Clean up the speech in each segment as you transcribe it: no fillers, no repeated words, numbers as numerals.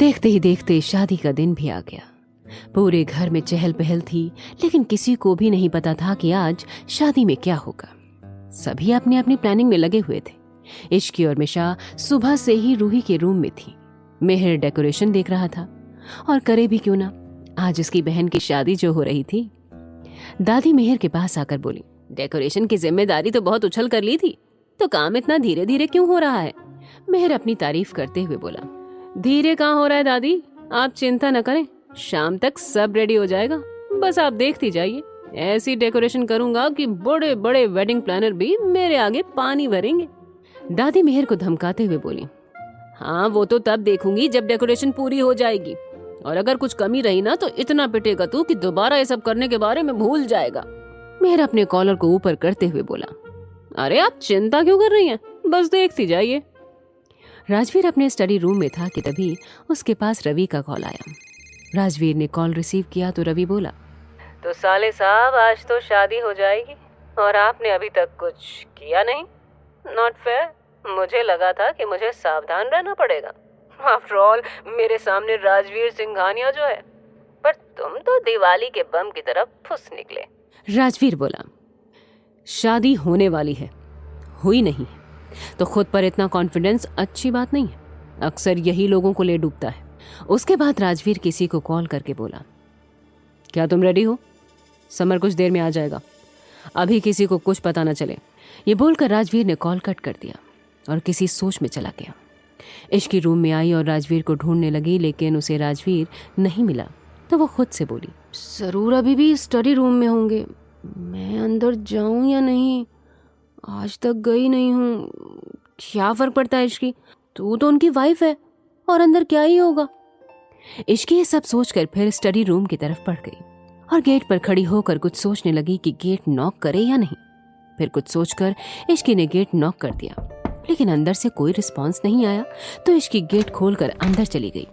देखते ही देखते शादी का दिन भी आ गया। पूरे घर में चहल पहल थी, लेकिन किसी को भी नहीं पता था कि आज शादी में क्या होगा। सभी अपनी अपनी प्लानिंग में लगे हुए थे। इश्की और मिशा सुबह से ही रूही के रूम में थी। मेहर डेकोरेशन देख रहा था, और करे भी क्यों ना, आज उसकी बहन की शादी जो हो रही थी। दादी मेहर के पास आकर बोली, डेकोरेशन की जिम्मेदारी तो बहुत उछल कर ली थी, तो काम इतना धीरे धीरे क्यों हो रहा है? मेहर अपनी तारीफ करते हुए बोला, धीरे कहाँ हो रहा है दादी, आप चिंता न करें, शाम तक सब रेडी हो जाएगा, बस आप देखती जाइए। ऐसी डेकोरेशन करूंगा कि बड़े बड़े वेडिंग प्लानर भी मेरे आगे पानी भरेंगे। दादी मेहर को धमकाते हुए बोली, हाँ वो तो तब देखूंगी जब डेकोरेशन पूरी हो जाएगी, और अगर कुछ कमी रही ना तो इतना पिटेगा तू कि दोबारा ये सब करने के बारे में भूल जाएगा। मेहर अपने कॉलर को ऊपर करते हुए बोला, अरे आप चिंता क्यों कर रही हैं, बस देखती जाइए। राजवीर अपने स्टडी रूम में था कि तभी उसके पास रवि का कॉल आया। राजवीर ने कॉल रिसीव किया तो रवि बोला, तो साले साहब आज तो शादी हो जाएगी और आपने अभी तक कुछ किया नहीं। नॉट फेयर, मुझे लगा था कि मुझे सावधान रहना पड़ेगा। आफ्टर ऑल मेरे सामने राजवीर सिंघानिया जो है, पर तुम तो दिवाली के बम की तरफ फुस निकले। राजवीर बोला, शादी होने वाली है, हुई नहीं है, तो खुद पर इतना कॉन्फिडेंस अच्छी बात नहीं है, अक्सर यही लोगों को ले डूबता है। उसके बाद राजवीर किसी को कॉल करके बोला, क्या तुम रेडी हो? समर कुछ देर में आ जाएगा, अभी किसी को कुछ पता न चले। ये बोलकर राजवीर ने कॉल कट कर दिया और किसी सोच में चला गया। इश्की रूम में आई और राजवीर को ढूंढने लगी, लेकिन उसे राजवीर नहीं मिला, तो वो खुद से बोली, जरूर अभी भी स्टडी रूम में होंगे, मैं अंदर जाऊं या नहीं, आज तक गई नहीं हूँ, क्या फर्क पड़ता है इश्की, तू तो उनकी वाइफ है, और अंदर क्या ही होगा। इश्की ये सब सोचकर फिर स्टडी रूम की तरफ बढ़ गई और गेट पर खड़ी होकर कुछ सोचने लगी कि गेट नॉक करे या नहीं। फिर कुछ सोचकर इश्की ने गेट नॉक कर दिया, लेकिन अंदर से कोई रिस्पांस नहीं आया, तो इश्की गेट खोलकर अंदर चली गई।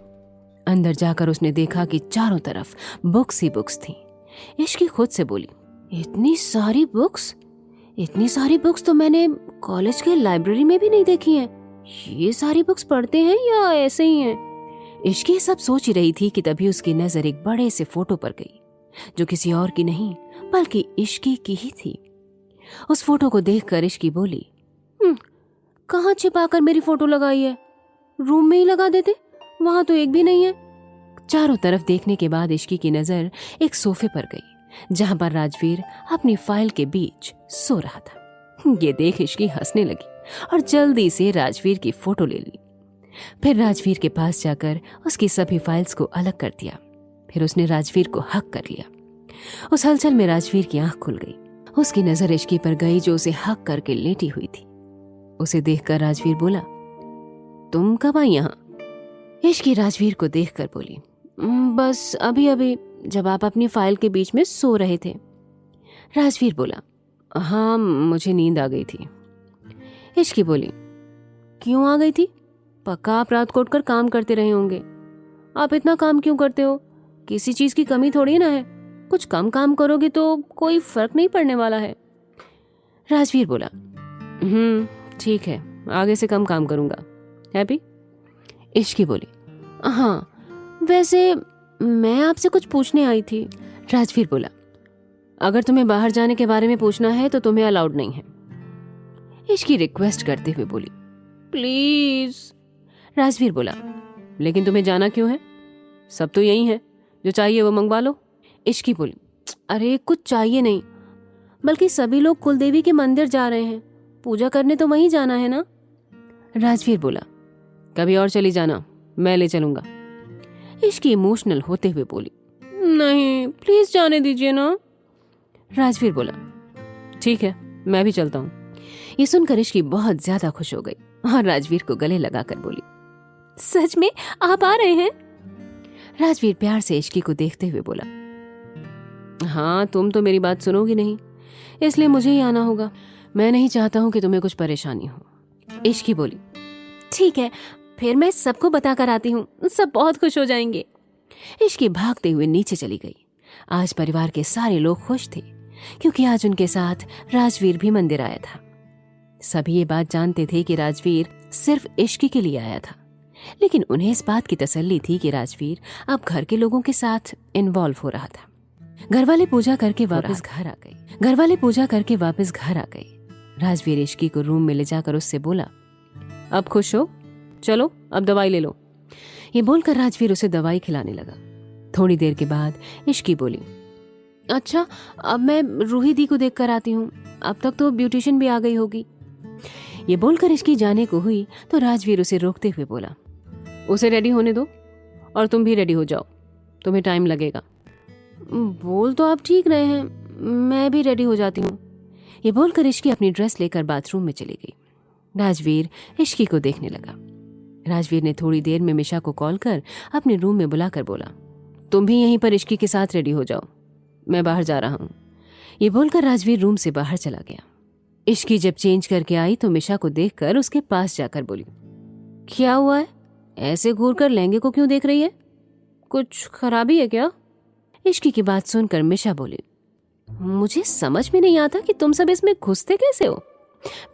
अंदर जाकर उसने देखा कि चारों तरफ बुक्स ही बुक्स थी। इश्की खुद से बोली, इतनी सारी बुक्स तो मैंने कॉलेज के लाइब्रेरी में भी नहीं देखी हैं। ये सारी बुक्स पढ़ते हैं या ऐसे ही हैं? इश्की सब सोच ही रही थी कि तभी उसकी नजर एक बड़े से फोटो पर गई, जो किसी और की नहीं बल्कि इश्की की ही थी। उस फोटो को देखकर इश्की बोली, कहाँ छिपाकर मेरी फोटो लगाई है? रूम में ही लगा देते, वहां तो एक भी नहीं है। चारों तरफ देखने के बाद इश्की की नजर एक सोफे पर गई, जहां पर राजवीर अपनी फाइल के बीच सो रहा था। ये देख इश्की हंसने लगी और जल्दी से राजवीर की फोटो ले ली। फिर राजवीर के पास जाकर उसकी सभी फाइल्स को अलग कर दिया। फिर उसने राजवीर को हक कर लिया। उस हलचल में राजवीर की आंख खुल गई। उसकी नजर इश्की पर गई, जो उसे हक करके लेटी हुई थी। उसे देखकर राजवीर बोला, तुम कब आई यहाँ? इश्की राजवीर को देखकर बोली, बस अभी जब आप अपनी फाइल के बीच में सो रहे थे। राजवीर बोला, हाँ मुझे नींद आ गई थी। इश्की बोली, क्यों आ गई थी? पक्का आप रात को उठकर काम करते रहे होंगे। आप इतना काम क्यों करते हो? किसी चीज की कमी थोड़ी ना है, कुछ कम काम करोगे तो कोई फर्क नहीं पड़ने वाला है। राजवीर बोला, ठीक है, आगे से कम काम करूंगा। हैप्पी? इश्की बोली, हाँ वैसे मैं आपसे कुछ पूछने आई थी। राजवीर बोला, अगर तुम्हें बाहर जाने के बारे में पूछना है तो तुम्हें अलाउड नहीं है। इश्की रिक्वेस्ट करते हुए बोली, प्लीज। राजवीर बोला, लेकिन तुम्हें जाना क्यों है? सब तो यही है, जो चाहिए वो मंगवा लो। इश्की बोली, अरे कुछ चाहिए नहीं, बल्कि सभी लोग कुलदेवी के मंदिर जा रहे हैं, पूजा करने तो वहीं जाना है ना। राजवीर बोला, कभी और चली जाना, मैं ले चलूंगा। इश्की इमोशनल होते हुए बोली, नहीं प्लीज जाने दीजिए ना। राजवीर बोला, ठीक है मैं भी चलता हूँ। ये सुनकर इश्की बहुत ज्यादा खुश हो गई और राजवीर को गले लगाकर बोली, सच में आप आ रहे हैं? राजवीर प्यार से इश्की को देखते हुए बोला, हाँ तुम तो मेरी बात सुनोगी नहीं, इसलिए मुझे ही आना होगा। मैं नहीं चाहता हूं कि तुम्हें कुछ परेशानी हो। इश्की बोली, ठीक है फिर मैं सबको बताकर आती हूँ, सब बहुत खुश हो जाएंगे। इश्की भागते हुए नीचे चली गई। आज परिवार के सारे लोग खुश थे, क्योंकि आज उनके साथ राजवीर भी मंदिर आया था। सभी ये बात जानते थे कि राजवीर सिर्फ इश्की के लिए आया था, लेकिन उन्हें इस बात की तसल्ली थी कि राजवीर अब घर के लोगों के साथ इन्वॉल्व हो रहा था। घर वाले पूजा करके वापस घर आ गए। राजवीर इश्की को रूम में ले जाकर उससे बोला, अब खुश हो, चलो अब दवाई ले लो। ये बोलकर राजवीर उसे दवाई खिलाने लगा। थोड़ी देर के बाद इश्की बोली, अच्छा अब मैं रूही दी को देख कर आती हूँ, अब तक तो ब्यूटिशियन भी आ गई होगी। ये बोलकर इश्की जाने को हुई तो राजवीर उसे रोकते हुए बोला, उसे रेडी होने दो और तुम भी रेडी हो जाओ, तुम्हें टाइम लगेगा। बोल तो आप ठीक रहे हैं, मैं भी रेडी हो जाती हूँ। ये बोलकर इश्की अपनी ड्रेस लेकर बाथरूम में चली गई। राजवीर इश्की को देखने लगा। राजवीर ने थोड़ी देर में मिशा को कॉल कर अपने रूम में बुलाकर बोला, तुम भी यहीं पर इश्की के साथ रेडी हो जाओ, मैं बाहर जा रहा हूँ। ये बोलकर राजवीर रूम से बाहर चला गया। इश्की जब चेंज करके आई तो मिशा को देखकर उसके पास जाकर बोली, क्या हुआ है, ऐसे घूर कर लहंगे को क्यों देख रही है, कुछ खराबी है क्या? इश्की की बात सुनकर मिशा बोली, मुझे समझ में नहीं आता कि तुम सब इसमें घुसते कैसे हो।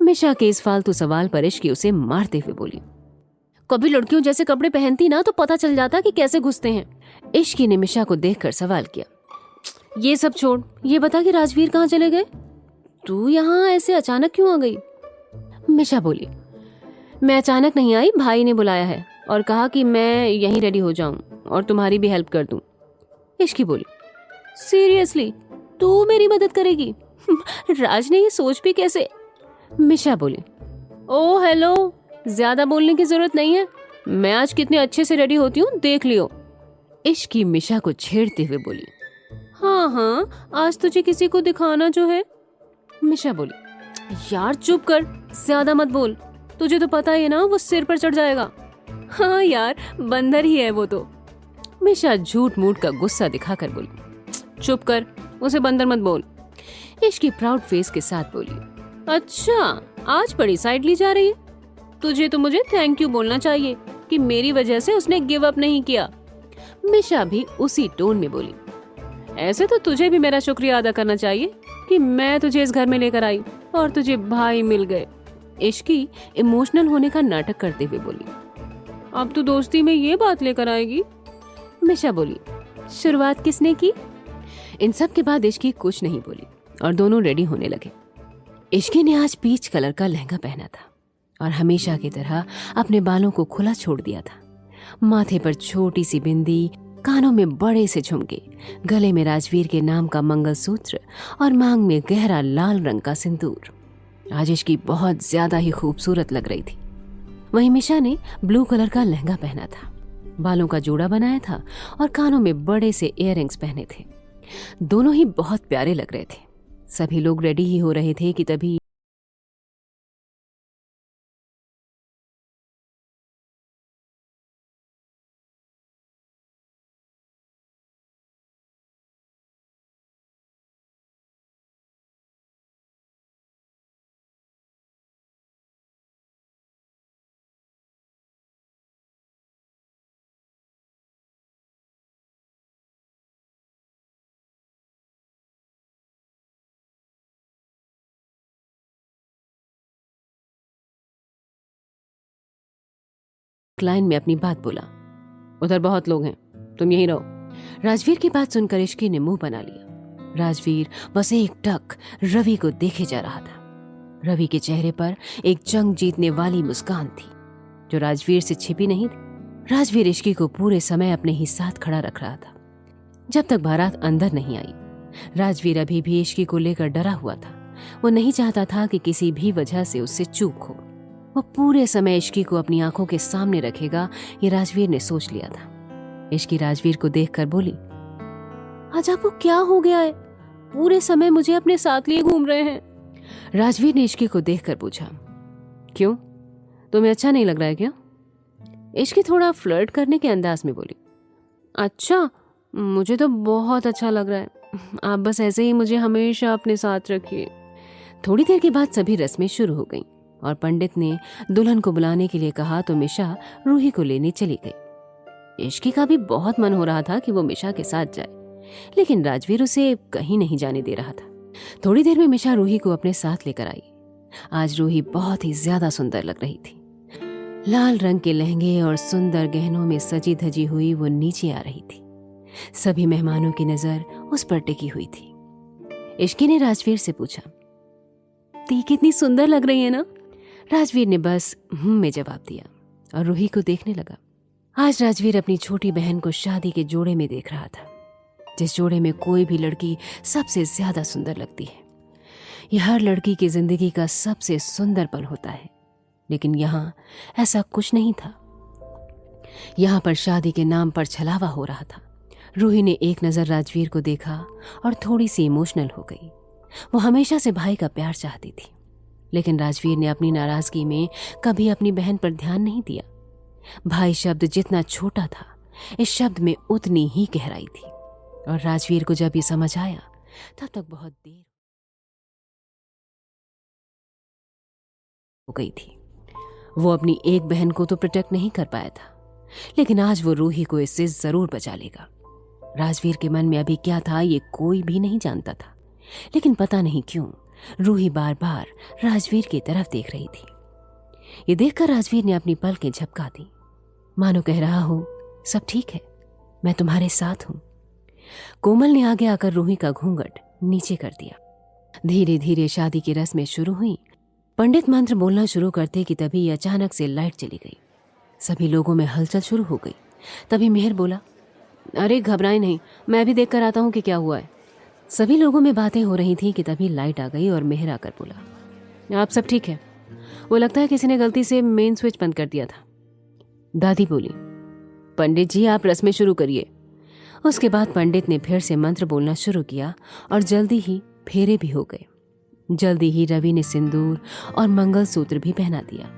मिशा के इस फालतू सवाल पर इश्की उसे मारते हुए बोली, कभी लड़कियों जैसे कपड़े पहनती ना तो पता चल जाता कि कैसे घुसते हैं। इश्की ने मिशा को देखकर सवाल किया, ये सब छोड़, ये बता कि राजवीर कहाँ चले गए, तू यहाँ ऐसे अचानक क्यों आ गई? मिशा बोली, मैं अचानक नहीं आई, भाई ने बुलाया है और कहा कि मैं यहीं रेडी हो जाऊं और तुम्हारी भी हेल्प कर दूं। इश्की बोली, सीरियसली तू मेरी मदद करेगी? राज ने ये सोच भी कैसे? मिशा बोली, ओ हेलो, ज्यादा बोलने की जरूरत नहीं है, मैं आज कितने अच्छे से रेडी होती हूँ देख लियो। इश्की मिशा को छेड़ते हुए बोली, हाँ हाँ आज तुझे किसी को दिखाना जो है। मिशा बोली, यार चुप कर, ज्यादा मत बोल, तुझे तो पता ही है ना वो सिर पर चढ़ जाएगा। हाँ यार बंदर ही है वो तो। मिशा झूठ मूठ का गुस्सा दिखाकर बोली, चुप कर, उसे बंदर मत बोल। इश्की प्राउड फेस के साथ बोली, अच्छा आज बड़ी साइड ली जा रही है, तुझे तो मुझे थैंक यू बोलना चाहिए कि मेरी वजह से उसने गिव अप नहीं किया। मिशा भी उसी टोन में बोली, ऐसे तो तुझे भी मेरा शुक्रिया अदा करना चाहिए कि मैं तुझे इस घर में लेकर आई और तुझे भाई मिल गए। इश्की इमोशनल होने का नाटक करते हुए बोली, अब तू दोस्ती में ये बात लेकर आएगी? मिशा बोली, शुरुआत किसने की? इन सब के बाद इश्की कुछ नहीं बोली और दोनों रेडी होने लगे। इश्की ने आज पीच कलर का लहंगा पहना था और हमेशा की तरह अपने बालों को खुला छोड़ दिया था। माथे पर छोटी सी बिंदी, कानों में बड़े से झुमके, गले में राजवीर के नाम का मंगलसूत्र और मांग में गहरा लाल रंग का सिंदूर। आज इश्की बहुत ज्यादा ही खूबसूरत लग रही थी। वहीं मिशा ने ब्लू कलर का लहंगा पहना था, बालों का जोड़ा बनाया था और कानों में बड़े से इयररिंग्स पहने थे। दोनों ही बहुत प्यारे लग रहे थे। सभी लोग रेडी ही हो रहे थे कि तभी लाइन में अपनी बात बोला, उधर बहुत लोग हैं, तुम यहीं रहो। राजवीर की बात सुनकर इश्की ने मुंह बना लिया। राजवीर बस एक टक रवि को देखे जा रहा था। रवि के चेहरे पर एक जंग जीतने वाली मुस्कान थी जो राजवीर से छिपी नहीं थी। राजवीर इश्की को पूरे समय अपने ही साथ खड़ा रख रहा था जब तक बारात अंदर नहीं आई। राजवीर अभी भी इश्की को लेकर डरा हुआ था। वो नहीं चाहता था कि किसी भी वजह से उससे चूक हो। वो पूरे समय इश्की को अपनी आंखों के सामने रखेगा, ये राजवीर ने सोच लिया था। इश्की राजवीर को देखकर बोली, आज आपको क्या हो गया है, पूरे समय मुझे अपने साथ लिए घूम रहे हैं। राजवीर ने इश्की को देखकर पूछा, क्यों, तुम्हें अच्छा नहीं लग रहा है क्या? इश्की थोड़ा फ्लर्ट करने के अंदाज में बोली, अच्छा मुझे तो बहुत अच्छा लग रहा है, आप बस ऐसे ही मुझे हमेशा अपने साथ रखिए। थोड़ी देर के बाद सभी रस्में शुरू हो गईं और पंडित ने दुल्हन को बुलाने के लिए कहा तो मिशा रूही को लेने चली गई। इश्की का भी बहुत मन हो रहा था कि वो मिशा के साथ जाए, लेकिन राजवीर उसे कहीं नहीं जाने दे रहा था। थोड़ी देर में मिशा रूही को अपने साथ लेकर आई। आज रूही बहुत ही ज्यादा सुंदर लग रही थी। लाल रंग के लहंगे और सुंदर गहनों में सजी धजी हुई वो नीचे आ रही थी। सभी मेहमानों की नजर उस पर टिकी हुई थी। इश्की ने राजवीर से पूछा, ती कितनी सुंदर लग रही है ना? राजवीर ने बस में जवाब दिया और रूही को देखने लगा। आज राजवीर अपनी छोटी बहन को शादी के जोड़े में देख रहा था, जिस जोड़े में कोई भी लड़की सबसे ज्यादा सुंदर लगती है। यह हर लड़की की जिंदगी का सबसे सुंदर पल होता है, लेकिन यहाँ ऐसा कुछ नहीं था। यहाँ पर शादी के नाम पर छलावा हो रहा था। रूही ने एक नजर राजवीर को देखा और थोड़ी सी इमोशनल हो गई। वो हमेशा से भाई का प्यार चाहती थी, लेकिन राजवीर ने अपनी नाराजगी में कभी अपनी बहन पर ध्यान नहीं दिया। भाई शब्द जितना छोटा था, इस शब्द में उतनी ही गहराई थी, और राजवीर को जब ये समझ आया तब तक बहुत देर हो गई थी। वो अपनी एक बहन को तो प्रोटेक्ट नहीं कर पाया था, लेकिन आज वो रूही को इससे जरूर बचा लेगा। राजवीर के मन में अभी क्या था ये कोई भी नहीं जानता था, लेकिन पता नहीं क्यों रूही बार बार राजवीर की तरफ देख रही थी। ये देखकर राजवीर ने अपनी पलकें झपका दी, मानो कह रहा हो, सब ठीक है, मैं तुम्हारे साथ हूं। कोमल ने आगे आकर रूही का घूंघट नीचे कर दिया। धीरे धीरे शादी की रस्में शुरू हुई। पंडित मंत्र बोलना शुरू करते कि तभी अचानक से लाइट चली गई। सभी लोगों में हलचल शुरू हो गई। तभी मेहर बोला, अरे घबराए नहीं, मैं भी देख कर आता हूँ कि क्या हुआ है। सभी लोगों में बातें हो रही थी कि तभी लाइट आ गई और मेहर आकर बोला, आप सब ठीक है? वो लगता है किसी ने गलती से मेन स्विच बंद कर दिया था। दादी बोली, पंडित जी आप रस्में शुरू करिए। उसके बाद पंडित ने फिर से मंत्र बोलना शुरू किया और जल्दी ही फेरे भी हो गए। जल्दी ही रवि ने सिंदूर और मंगलसूत्र भी पहना दिया।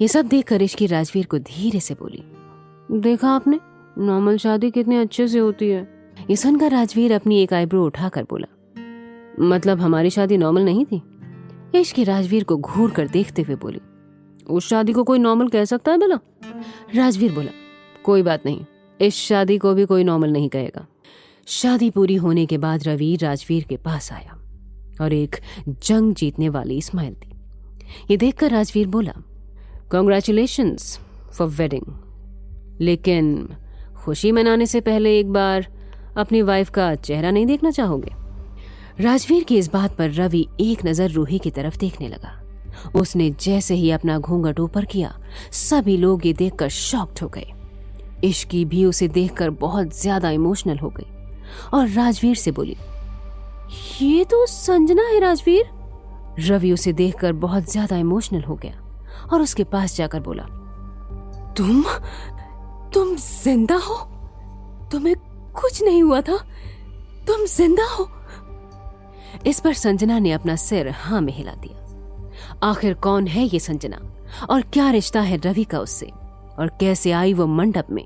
ये सब देखकर इश्की राजवीर को धीरे से बोली, देखा आपने, नॉर्मल शादी कितने अच्छे से होती है। ये सुनकर राजवीर अपनी एक आईब्रो उठाकर बोला, मतलब हमारी शादी नॉर्मल नहीं थी? इश्की राजवीर को घूर कर देखते हुए बोली, उस शादी को कोई नॉर्मल कह सकता है भला? राजवीर बोला, कोई बात नहीं, इस शादी को भी कोई नॉर्मल नहीं कहेगा। शादी पूरी होने के बाद रवि राजवीर के पास आया और एक जंग जीतने वाली स्माइल दी। ये देखकर राजवीर बोला, कॉन्ग्रेचुलेशंस फॉर वेडिंग, लेकिन खुशी मनाने से पहले एक बार अपनी वाइफ का चेहरा नहीं देखना चाहोगे? राजवीर की इस बात पर रवि एक नजर रूही की तरफ देखने लगा। उसने जैसे ही अपना घूंघट ऊपर किया, सभी लोग ये देखकर शॉक्ड हो गए। इश्की भी उसे देखकर बहुत ज्यादा इमोशनल हो गई और राजवीर से बोली, ये तो संजना है राजवीर। रवि उसे देखकर बहुत ज्यादा इमोशनल हो गया और उसके पास जाकर बोला, तुम जिंदा हो? तुम्हें कुछ नहीं हुआ था? तुम जिंदा हो? इस पर संजना ने अपना सिर हाँ में हिला दिया। आखिर कौन है ये संजना और क्या रिश्ता है रवि का उससे, और कैसे आई वो मंडप में